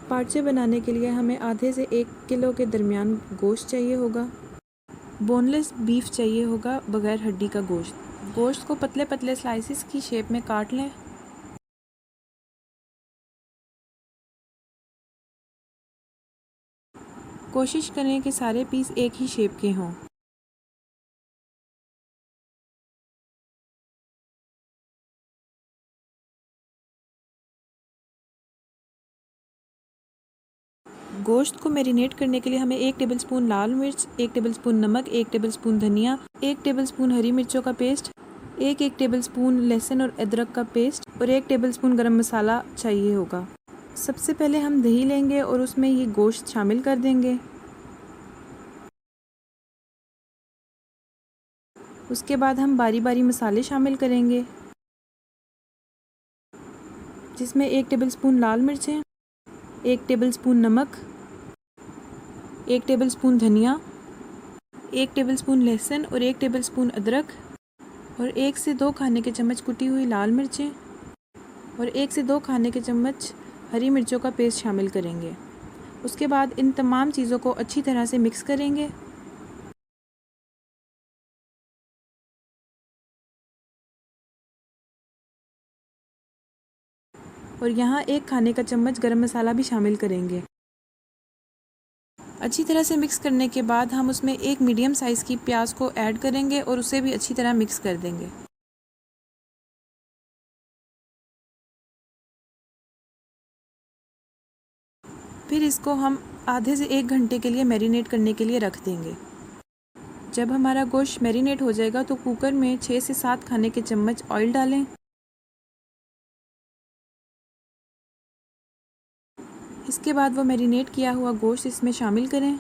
पार्चे बनाने के लिए हमें आधे से 1 किलो के दरमियान गोश्त चाहिए होगा। बोनलेस बीफ चाहिए होगा, बगैर हड्डी का गोश्त। गोश्त को पतले पतले स्लाइसिस की शेप में काट लें। कोशिश करें कि सारे पीस एक ही शेप के हों। गोश्त को मैरिनेट करने के लिए हमें 1 टेबलस्पून लाल मिर्च, 1 टेबलस्पून नमक, 1 टेबलस्पून धनिया, 1 टेबलस्पून हरी मिर्चों का पेस्ट, 1 टेबलस्पून लहसुन और अदरक का पेस्ट और 1 टेबलस्पून गरम मसाला चाहिए होगा। सबसे पहले हम दही लेंगे और उसमें ये गोश्त शामिल कर देंगे। उसके बाद हम बारी बारी मसाले शामिल करेंगे, जिसमें 1 टेबलस्पून लाल मिर्चें, 1 टेबलस्पून नमक, 1 टेबलस्पून धनिया, 1 टेबलस्पून लहसुन और 1 टेबलस्पून अदरक और 1 से 2 खाने के चम्मच कुटी हुई लाल मिर्चें और 1 से 2 खाने के चम्मच हरी मिर्चों का पेस्ट शामिल करेंगे। उसके बाद इन तमाम चीज़ों को अच्छी तरह से मिक्स करेंगे। और यहाँ 1 खाने का चम्मच गरम मसाला भी शामिल करेंगे। अच्छी तरह से मिक्स करने के बाद हम उसमें 1 मीडियम साइज़ की प्याज को ऐड करेंगे और उसे भी अच्छी तरह मिक्स कर देंगे। फिर इसको हम आधे से 1 घंटे के लिए मैरिनेट करने के लिए रख देंगे। जब हमारा गोश्त मैरिनेट हो जाएगा तो कुकर में 6 से 7 खाने के चम्मच ऑयल डालें। इसके बाद वो मैरिनेट किया हुआ गोश्त इसमें शामिल करें।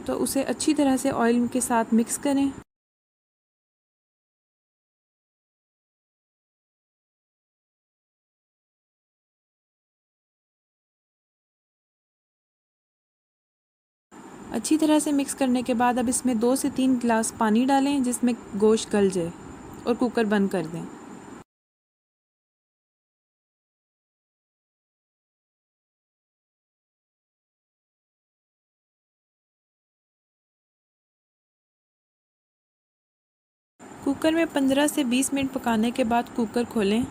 तो उसे अच्छी तरह से ऑयल के साथ मिक्स करें। अच्छी तरह से मिक्स करने के बाद अब इसमें 2 से 3 गिलास पानी डालें, जिसमें गोश्त गल जाए, और कुकर बंद कर दें। कुकर में 15 से 20 मिनट पकाने के बाद कुकर खोलें।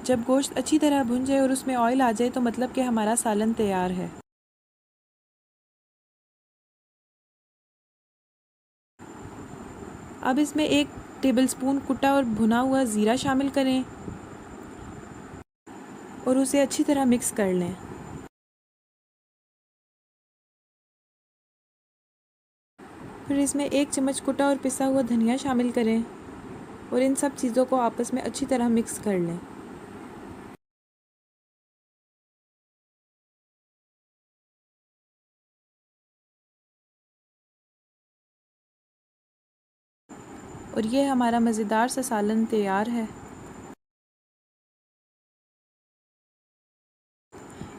जब गोश्त अच्छी तरह भुन जाए और उसमें ऑयल आ जाए तो मतलब कि हमारा सालन तैयार है। अब इसमें 1 टेबलस्पून कुटा और भुना हुआ ज़ीरा शामिल करें और उसे अच्छी तरह मिक्स कर लें। फिर इसमें 1 चम्मच कुटा और पिसा हुआ धनिया शामिल करें और इन सब चीज़ों को आपस में अच्छी तरह मिक्स कर लें। और ये हमारा मज़ेदार सा सालन तैयार है।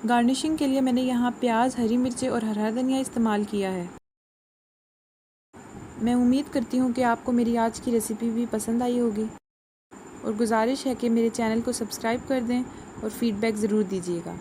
गार्निशिंग के लिए मैंने यहाँ प्याज, हरी मिर्चें और हरा धनिया इस्तेमाल किया है। मैं उम्मीद करती हूँ कि आपको मेरी आज की रेसिपी भी पसंद आई होगी और गुजारिश है कि मेरे चैनल को सब्सक्राइब कर दें और फ़ीडबैक ज़रूर दीजिएगा।